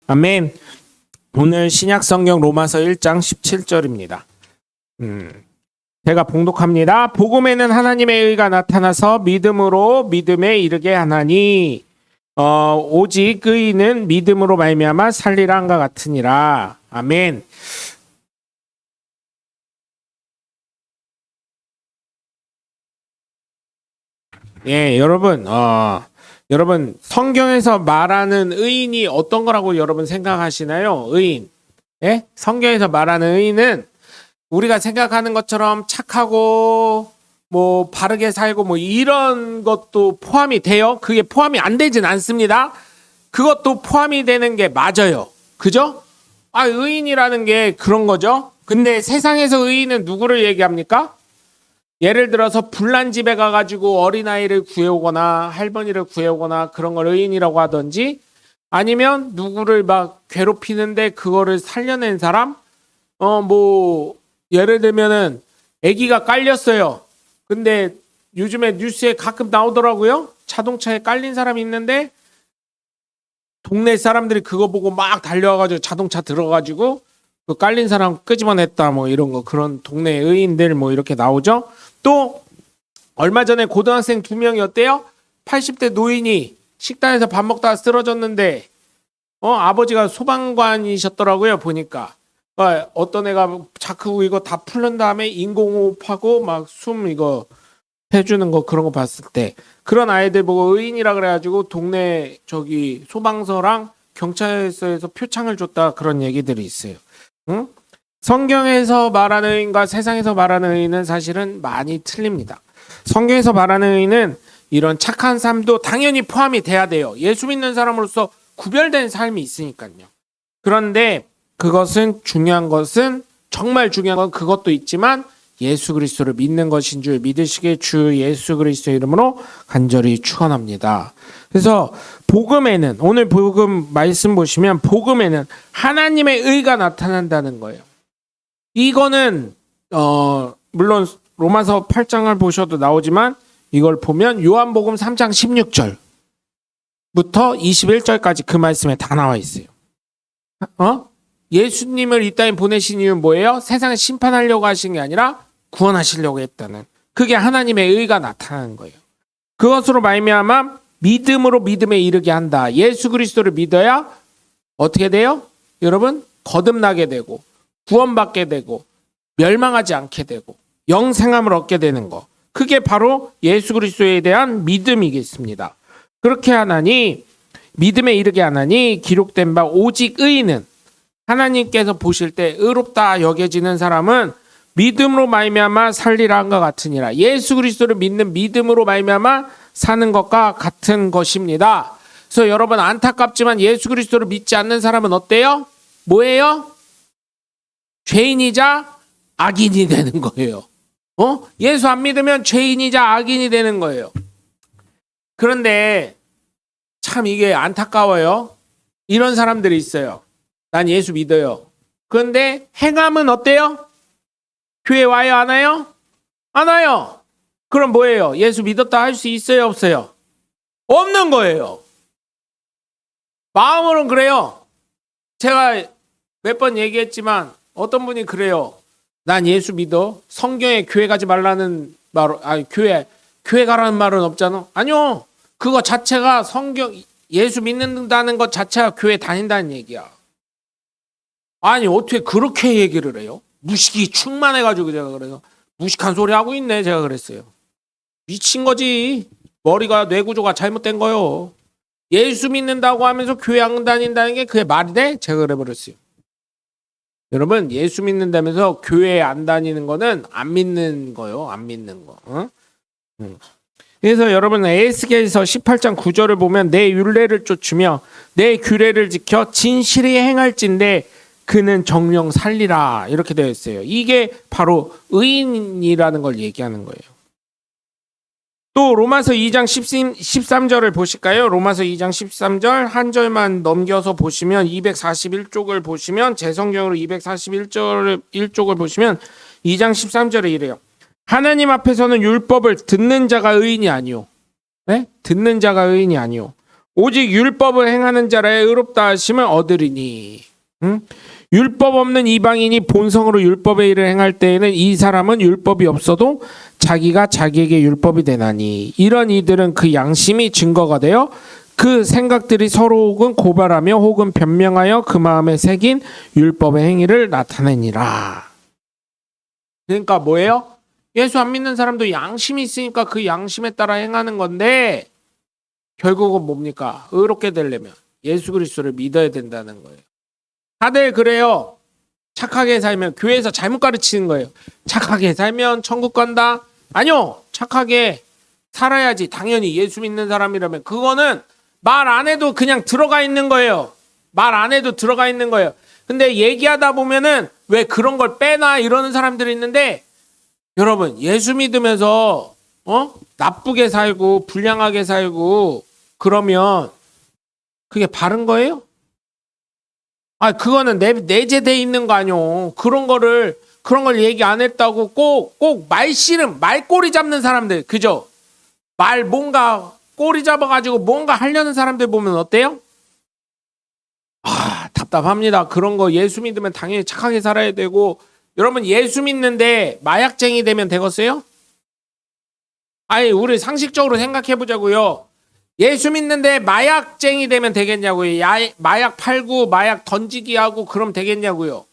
아멘. 오늘 신약성경 로마서 1장 17절입니다. 제가 봉독합니다. 복음에는 하나님의 의가 나타나서 믿음으로 믿음에 이르게 하나니 오직 의인은 믿음으로 말미암아 살리라 한과 같으니라. 아멘. 예, 여러분 성경에서 말하는 의인이 어떤 거라고 여러분 생각하시나요? 의인. 예? 성경에서 말하는 의인은 우리가 생각하는 것처럼 착하고 뭐 바르게 살고 뭐 이런 것도 포함이 돼요. 그게 포함이 안 되진 않습니다. 그것도 포함이 되는 게 맞아요. 그죠? 의인이라는 게 그런 거죠. 근데 세상에서 의인은 누구를 얘기합니까? 예를 들어서 불난 집에 가가지고 어린아이를 구해오거나 할머니를 구해오거나 그런 걸 의인이라고 하든지, 아니면 누구를 막 괴롭히는데 그거를 살려낸 사람? 예를 들면은 아기가 깔렸어요. 근데 요즘에 뉴스에 가끔 나오더라고요. 자동차에 깔린 사람이 있는데 동네 사람들이 그거 보고 막 달려와가지고 자동차 들어가지고 그 깔린 사람 끄집어냈다 뭐 이런 거, 그런 동네 의인들 뭐 이렇게 나오죠. 또 얼마 전에 고등학생 2명이 어때요? 80대 노인이 식당에서 밥 먹다가 쓰러졌는데 아버지가 소방관이셨더라고요. 보니까 어떤 애가 자크 이거 다 풀른 다음에 인공호흡하고 막 숨 이거 해주는 거, 그런 거 봤을 때 그런 아이들 보고 의인이라 그래가지고 동네 저기 소방서랑 경찰서에서 표창을 줬다, 그런 얘기들이 있어요. 응? 성경에서 말하는 의인과 세상에서 말하는 의인은 사실은 많이 틀립니다. 성경에서 말하는 의인은 이런 착한 삶도 당연히 포함이 돼야 돼요. 예수 믿는 사람으로서 구별된 삶이 있으니까요. 그런데 그것은 정말 중요한 건 그것도 있지만 예수 그리스도를 믿는 것인 줄 믿으시기에 주 예수 그리스도 이름으로 간절히 축원합니다. 그래서 복음에는, 오늘 복음 말씀 보시면 복음에는 하나님의 의가 나타난다는 거예요. 이거는 물론 로마서 8장을 보셔도 나오지만 이걸 보면 요한복음 3장 16절부터 21절까지 그 말씀에 다 나와 있어요. 예수님을 이 땅에 보내신 이유는 뭐예요? 세상을 심판하려고 하신 게 아니라 구원하시려고 했다는, 그게 하나님의 의가 나타나는 거예요. 그것으로 말미암아 믿음으로 믿음에 이르게 한다. 예수 그리스도를 믿어야 어떻게 돼요? 여러분, 거듭나게 되고 구원받게 되고 멸망하지 않게 되고 영생함을 얻게 되는 거, 그게 바로 예수 그리스도에 대한 믿음이겠습니다. 그렇게 하나니, 믿음에 이르게 하나니 기록된 바 오직 의인은, 하나님께서 보실 때 의롭다 여겨지는 사람은 믿음으로 말미암아 살리라 한 것 같으니라. 예수 그리스도를 믿는 믿음으로 말미암아 사는 것과 같은 것입니다. 그래서 여러분, 안타깝지만 예수 그리스도를 믿지 않는 사람은 어때요? 뭐예요? 죄인이자 악인이 되는 거예요. 예수 안 믿으면 죄인이자 악인이 되는 거예요. 그런데 참 이게 안타까워요. 이런 사람들이 있어요. 난 예수 믿어요. 그런데 행함은 어때요? 교회 와요? 안 와요? 안 와요. 그럼 뭐예요? 예수 믿었다 할 수 있어요? 없어요? 없는 거예요. 마음으로는 그래요. 제가 몇 번 얘기했지만 어떤 분이 그래요. 난 예수 믿어. 성경에 교회 가지 말라는 말, 교회 가라는 말은 없잖아. 아니요. 그거 자체가 예수 믿는다는 것 자체가 교회 다닌다는 얘기야. 아니, 어떻게 그렇게 얘기를 해요? 무식이 충만해가지고 제가 그래서 무식한 소리 하고 있네, 제가 그랬어요. 미친 거지. 머리가, 뇌구조가 잘못된 거요. 예수 믿는다고 하면서 교회 안 다닌다는 게 그게 말이 돼? 제가 그래버렸어요. 여러분, 예수 믿는다면서 교회 안 다니는 거는 안 믿는 거요. 안 믿는 거. 그래서 여러분, 에스겔서 18장 9절을 보면 내 율례를 쫓으며 내 규례를 지켜 진실히 행할진대 그는 정령 살리라, 이렇게 되어 있어요. 이게 바로 의인이라는 걸 얘기하는 거예요. 또 로마서 2장 13절을 보실까요? 로마서 2장 13절 한 절만 넘겨서 보시면 241쪽을 보시면, 제 성경으로 241쪽을 보시면 2장 13절에 이래요. 하나님 앞에서는 율법을 듣는 자가 의인이 아니오. 네? 듣는 자가 의인이 아니오. 오직 율법을 행하는 자라야 의롭다 하심을 얻으리니. 응? 율법 없는 이방인이 본성으로 율법의 일을 행할 때에는 이 사람은 율법이 없어도 자기가 자기에게 율법이 되나니 이런 이들은 그 양심이 증거가 되어 그 생각들이 서로 혹은 고발하며 혹은 변명하여 그 마음에 새긴 율법의 행위를 나타내니라. 그러니까 뭐예요? 예수 안 믿는 사람도 양심이 있으니까 그 양심에 따라 행하는 건데 결국은 뭡니까? 의롭게 되려면 예수 그리스도를 믿어야 된다는 거예요. 다들 그래요. 착하게 살면 교회에서 잘못 가르치는 거예요. 착하게 살면 천국 간다? 아니요. 착하게 살아야지. 당연히 예수 믿는 사람이라면 그거는 말 안 해도 그냥 들어가 있는 거예요. 말 안 해도 들어가 있는 거예요. 근데 얘기하다 보면은 왜 그런 걸 빼나 이러는 사람들이 있는데 여러분 예수 믿으면서 나쁘게 살고 불량하게 살고 그러면 그게 바른 거예요? 그거는 내재돼 있는 거 아니오. 그런 걸 얘기 안 했다고 꼭 말씨름, 말꼬리 잡는 사람들, 그죠? 뭔가 꼬리 잡아가지고 뭔가 하려는 사람들 보면 어때요? 답답합니다. 그런 거 예수 믿으면 당연히 착하게 살아야 되고, 여러분 예수 믿는데 마약쟁이 되면 되겠어요? 우리 상식적으로 생각해 보자고요. 예수 믿는데 마약쟁이 되면 되겠냐고요. 마약 팔고 마약 던지기 하고 그럼 되겠냐고요.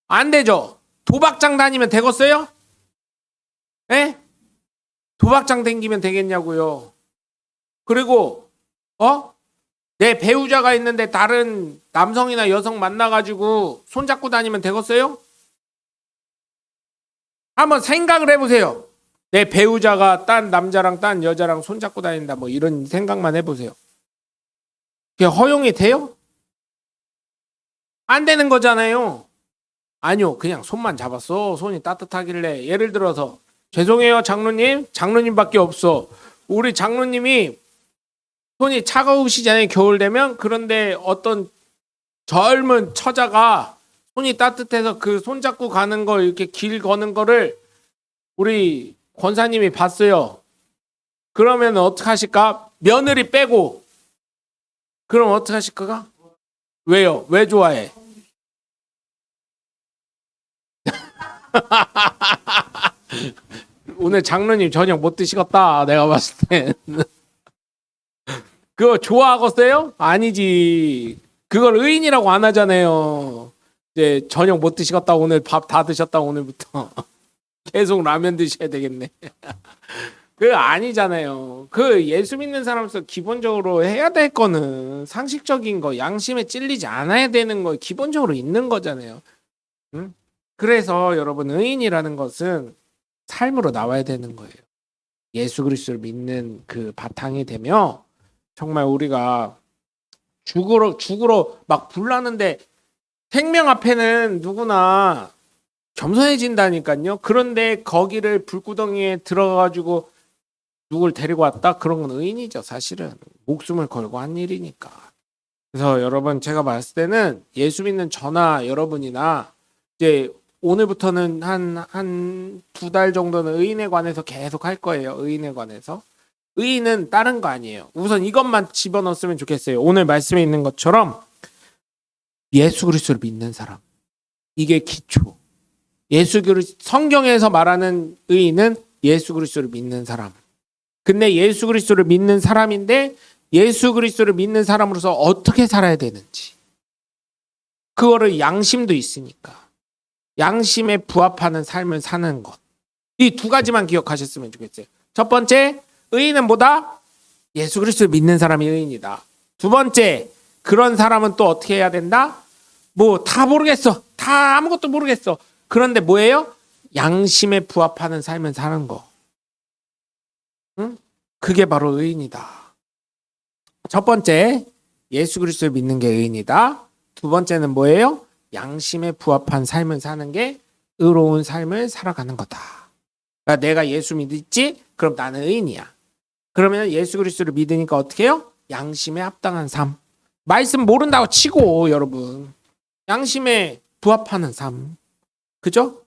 안 되죠. 도박장 다니면 되겠어요? 예? 도박장 다니면 되겠냐고요. 그리고 내 배우자가 있는데 다른 남성이나 여성 만나가지고 손잡고 다니면 되겠어요? 한번 생각을 해보세요. 내 배우자가 딴 남자랑 딴 여자랑 손잡고 다닌다 뭐 이런 생각만 해보세요. 그게 허용이 돼요? 안 되는 거잖아요. 아니요. 그냥 손만 잡았어. 손이 따뜻하길래. 예를 들어서 죄송해요 장로님밖에 없어. 우리 장로님이 손이 차가우시잖아요. 겨울 되면. 그런데 어떤 젊은 처자가 손이 따뜻해서 그 손잡고 가는 거 이렇게 길 거는 거를 우리 권사님이 봤어요. 그러면 어떡하실까? 며느리 빼고. 그럼 어떡하실까? 왜요? 왜 좋아해? 오늘 장로님 저녁 못 드시겠다. 내가 봤을 때. 그거 좋아하겠어요? 아니지. 그걸 의인이라고 안 하잖아요. 이제 저녁 못 드시겠다. 오늘 밥 다 드셨다. 오늘부터. 계속 라면 드셔야 되겠네. 그 아니잖아요. 그 예수 믿는 사람으로서 기본적으로 해야 될 거는 상식적인 거, 양심에 찔리지 않아야 되는 거 기본적으로 있는 거잖아요. 응? 그래서 여러분 의인이라는 것은 삶으로 나와야 되는 거예요. 예수 그리스도를 믿는 그 바탕이 되면 정말 우리가 죽으러 막 불나는데 생명 앞에는 누구나 겸손해진다니까요. 그런데 거기를 불구덩이에 들어가가지고 누굴 데리고 왔다? 그런 건 의인이죠. 사실은 목숨을 걸고 한 일이니까. 그래서 여러분 제가 봤을 때는 예수 믿는 저나 여러분이나 이제 오늘부터는 한 2달 정도는 의인에 관해서 계속 할 거예요. 의인에 관해서. 의인은 다른 거 아니에요. 우선 이것만 집어넣었으면 좋겠어요. 오늘 말씀에 있는 것처럼 예수 그리스도를 믿는 사람. 이게 기초. 성경에서 말하는 의인은 예수 그리스도를 믿는 사람. 근데 예수 그리스도를 믿는 사람인데 예수 그리스도를 믿는 사람으로서 어떻게 살아야 되는지. 그거를 양심도 있으니까. 양심에 부합하는 삶을 사는 것. 이 2가지만 기억하셨으면 좋겠어요. 첫 번째, 의인은 뭐다? 예수 그리스도를 믿는 사람이 의인이다. 2번째, 그런 사람은 또 어떻게 해야 된다? 다 모르겠어. 다 아무것도 모르겠어. 그런데 뭐예요? 양심에 부합하는 삶을 사는 거. 응? 그게 바로 의인이다. 첫 번째, 예수 그리스도를 믿는 게 의인이다. 2번째는 뭐예요? 양심에 부합한 삶을 사는 게 의로운 삶을 살아가는 거다. 그러니까 내가 예수 믿지? 그럼 나는 의인이야. 그러면 예수 그리스도를 믿으니까 어떻게 해요? 양심에 합당한 삶. 말씀 모른다고 치고 여러분. 양심에 부합하는 삶. 그죠?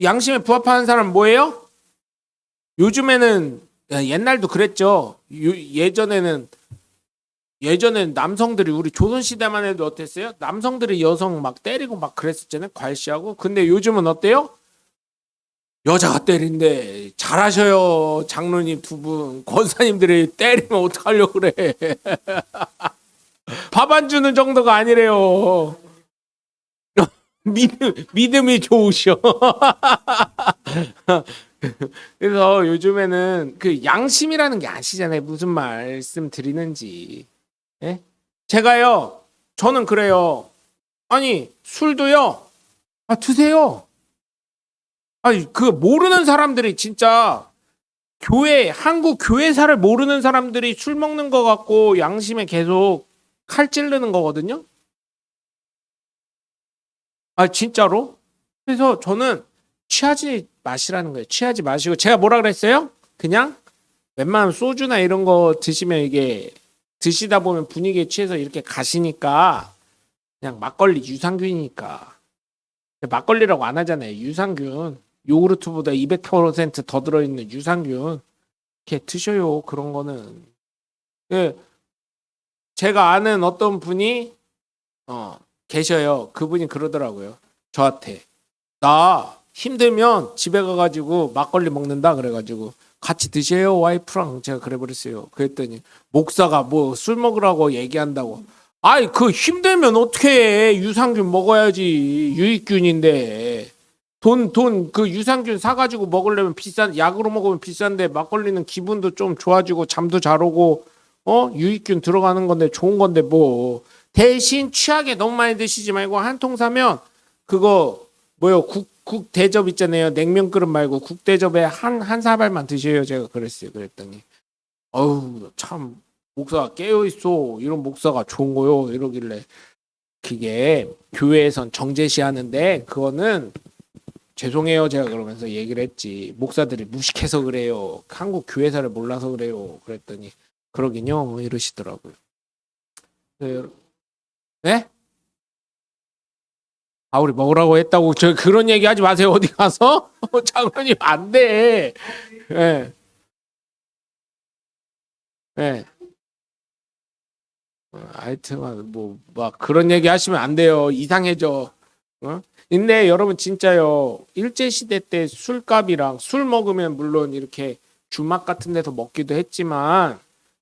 양심에 부합하는 사람은 뭐예요? 요즘에는 옛날도 그랬죠. 예전에는 예전엔 남성들이 우리 조선시대만 해도 어땠어요? 남성들이 여성 막 때리고 막 그랬었잖아요. 괄시하고. 근데 요즘은 어때요? 여자가 때린대. 잘하셔요. 장로님 두 분. 권사님들이 때리면 어떡하려고 그래. 밥 안 주는 정도가 아니래요. 믿음이 좋으셔. 그래서 요즘에는 그 양심이라는 게 아시잖아요. 무슨 말씀 드리는지. 예? 제가요, 저는 그래요. 아니, 술도요, 아, 드세요. 아니, 그 모르는 사람들이 진짜 한국 교회사를 모르는 사람들이 술 먹는 거 갖고 양심에 계속 칼 찌르는 거거든요. 아, 진짜로? 그래서 저는 취하지 마시라는 거예요. 취하지 마시고. 제가 뭐라 그랬어요? 그냥 웬만하면 소주나 이런 거 드시면 이게 드시다 보면 분위기에 취해서 이렇게 가시니까 그냥 막걸리 유산균이니까. 막걸리라고 안 하잖아요. 유산균. 요구르트보다 200%더 들어있는 유산균. 이렇게 드셔요. 그런 거는. 그 제가 아는 어떤 분이 계셔요. 그분이 그러더라고요. 저한테. 나 힘들면 집에 가가지고 막걸리 먹는다 그래가지고 같이 드세요 와이프랑 제가 그래버렸어요. 그랬더니 목사가 뭐 술 먹으라고 얘기한다고. 아이 그 힘들면 어떻게 해. 유산균 먹어야지. 유익균인데 돈 그 유산균 사가지고 먹으려면 비싼 약으로 먹으면 비싼데 막걸리는 기분도 좀 좋아지고 잠도 잘 오고 유익균 들어가는 건데 좋은 건데 뭐 대신 취하게 너무 많이 드시지 말고 한 통 사면 그거 뭐요 국 대접 있잖아요. 냉면 그릇 말고 국 대접에 한 사발만 드셔요. 제가 그랬어요. 그랬더니 어우 참 목사가 깨어 있어. 이런 목사가 좋은 거요. 이러길래 그게 교회에선 정제시하는데 그거는 죄송해요. 제가 그러면서 얘기를 했지. 목사들이 무식해서 그래요. 한국 교회사를 몰라서 그래요. 그랬더니 그러긴요. 뭐 이러시더라고요. 네? 네? 아 우리 먹으라고 했다고 저 그런 얘기 하지 마세요. 어디 가서 장로님 안 돼. 예. 예. 하여튼 뭐 막 그런 얘기 하시면 안 돼요. 이상해져. 어? 근데 여러분 진짜요. 일제 시대 때 술값이랑 술 먹으면 물론 이렇게 주막 같은 데서 먹기도 했지만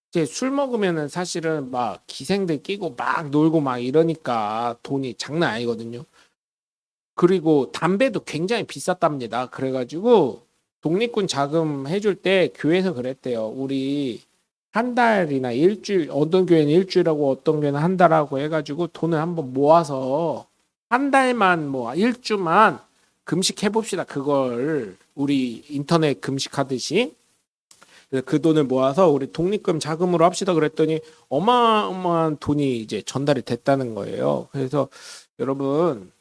이제 술 먹으면은 사실은 막 기생들 끼고 막 놀고 막 이러니까 돈이 장난 아니거든요. 그리고 담배도 굉장히 비쌌답니다. 그래가지고 독립군 자금 해줄 때 교회에서 그랬대요. 우리 한 달이나 일주일, 어떤 교회는 일주일하고 어떤 교회는 한 달하고 해가지고 돈을 한번 모아서 한 달만 뭐 일주만 금식해 봅시다. 그걸 우리 인터넷 금식하듯이. 그래서 그 돈을 모아서 우리 독립금 자금으로 합시다. 그랬더니 어마어마한 돈이 이제 전달이 됐다는 거예요. 그래서 여러분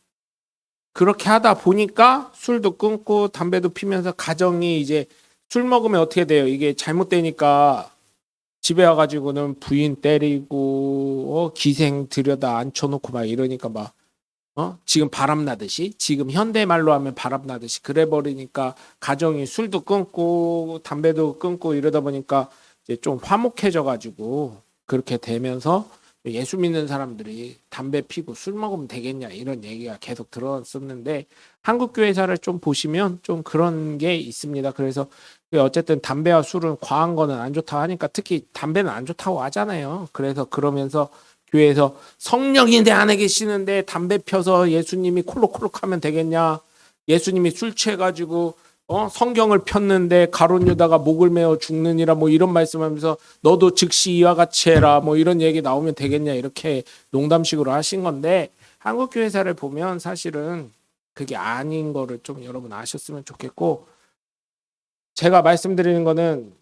그렇게 하다 보니까 술도 끊고 담배도 피면서 가정이 이제 술 먹으면 어떻게 돼요? 이게 잘못되니까 집에 와가지고는 부인 때리고 기생 들여다 앉혀놓고 막 이러니까 막 지금 바람 나듯이 지금 현대 말로 하면 바람 나듯이 그래 버리니까 가정이 술도 끊고 담배도 끊고 이러다 보니까 이제 좀 화목해져 가지고 그렇게 되면서 예수 믿는 사람들이 담배 피고 술 먹으면 되겠냐 이런 얘기가 계속 들었었는데 한국 교회사를 좀 보시면 좀 그런 게 있습니다. 그래서 어쨌든 담배와 술은 과한 거는 안 좋다 하니까 특히 담배는 안 좋다고 하잖아요. 그래서 그러면서 교회에서 성령이 내 안에 계시는데 담배 펴서 예수님이 콜록콜록 하면 되겠냐? 예수님이 술 취해가지고 성경을 폈는데 가룟 유다가 목을 메어 죽느니라 뭐 이런 말씀하면서 너도 즉시 이와 같이 해라 뭐 이런 얘기 나오면 되겠냐 이렇게 농담식으로 하신 건데 한국 교회사를 보면 사실은 그게 아닌 거를 좀 여러분 아셨으면 좋겠고 제가 말씀드리는 거는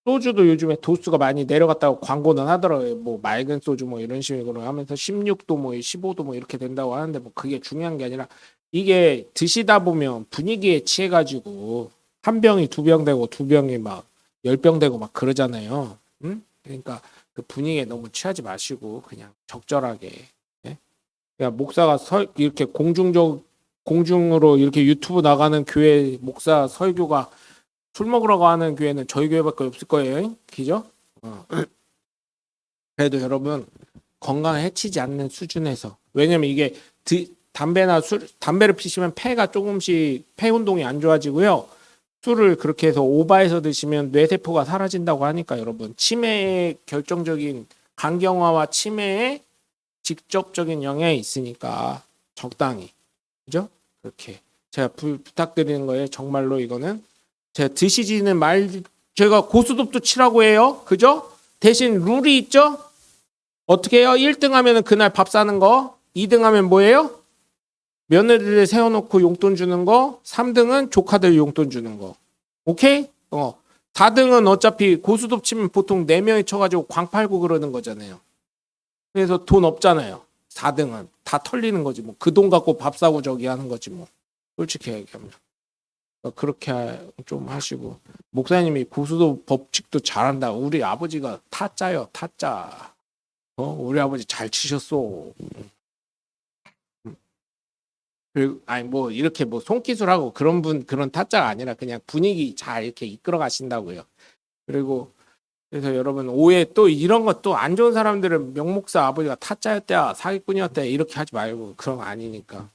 소주도 요즘에 도수가 많이 내려갔다고 광고는 하더라고요. 뭐 맑은 소주 뭐 이런 식으로 하면서 16도 뭐 15도 뭐 이렇게 된다고 하는데 뭐 그게 중요한 게 아니라 이게 드시다 보면 분위기에 취해가지고 한 병이 두 병 되고 두 병이 막 10병 되고 막 그러잖아요. 응? 그러니까 그 분위기에 너무 취하지 마시고 그냥 적절하게. 예? 그냥 목사가 이렇게 공중으로 이렇게 유튜브 나가는 교회 목사 설교가 술 먹으라고 하는 교회는 저희 교회밖에 없을 거예요. 그죠? 그래도 여러분 건강을 해치지 않는 수준에서, 왜냐면 이게 담배를 피시면 폐가 조금씩 폐 운동이 안 좋아지고요. 술을 그렇게 해서 오바해서 드시면 뇌세포가 사라진다고 하니까 여러분 치매의 결정적인 간경화와 치매에 직접적인 영향이 있으니까 적당히, 그죠? 그렇게 제가 부탁드리는 거예요. 정말로 이거는 제가 드시지는 제가 고스톱도 치라고 해요. 그죠? 대신 룰이 있죠? 어떻게 해요? 1등 하면은 그날 밥 사는 거, 2등 하면 뭐예요? 며느리를 세워놓고 용돈 주는 거, 3등은 조카들 용돈 주는 거. 오케이? 4등은 어차피 고스톱 치면 보통 4명이 쳐가지고 광 팔고 그러는 거잖아요. 그래서 돈 없잖아요. 4등은 다 털리는 거지 뭐. 그 돈 갖고 밥 사고 저기 하는 거지 뭐. 솔직히 얘기하면. 그렇게 좀 하시고. 목사님이 고스톱 법칙도 잘한다. 우리 아버지가 타짜요, 타짜. 우리 아버지 잘 치셨어. 아니 뭐 이렇게 뭐 손기술하고 그런 타짜가 아니라 그냥 분위기 잘 이렇게 이끌어 가신다고요. 그리고 그래서 여러분 오해, 또 이런 것도 안 좋은 사람들은 명목사 아버지가 타짜였다, 사기꾼이었다 이렇게 하지 말고, 그런 거 아니니까.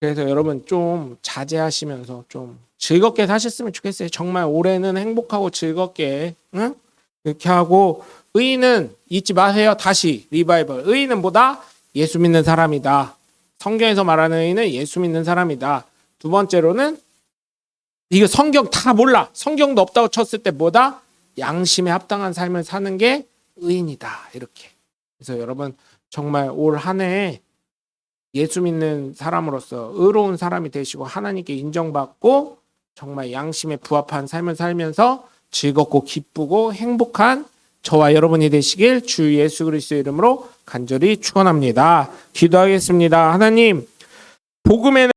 그래서 여러분 좀 자제하시면서 좀 즐겁게 사셨으면 좋겠어요. 정말 올해는 행복하고 즐겁게, 응? 이렇게 하고, 의인은 잊지 마세요. 다시 리바이벌. 의인은 뭐다? 예수 믿는 사람이다. 성경에서 말하는 의인은 예수 믿는 사람이다. 두 번째로는 이거 성경 다 몰라. 성경도 없다고 쳤을 때 뭐다? 양심에 합당한 삶을 사는 게 의인이다. 이렇게. 그래서 여러분 정말 올 한 해에 예수 믿는 사람으로서 의로운 사람이 되시고 하나님께 인정받고 정말 양심에 부합한 삶을 살면서 즐겁고 기쁘고 행복한 저와 여러분이 되시길 주 예수 그리스도의 이름으로 간절히 축원합니다. 기도하겠습니다. 하나님, 복음에는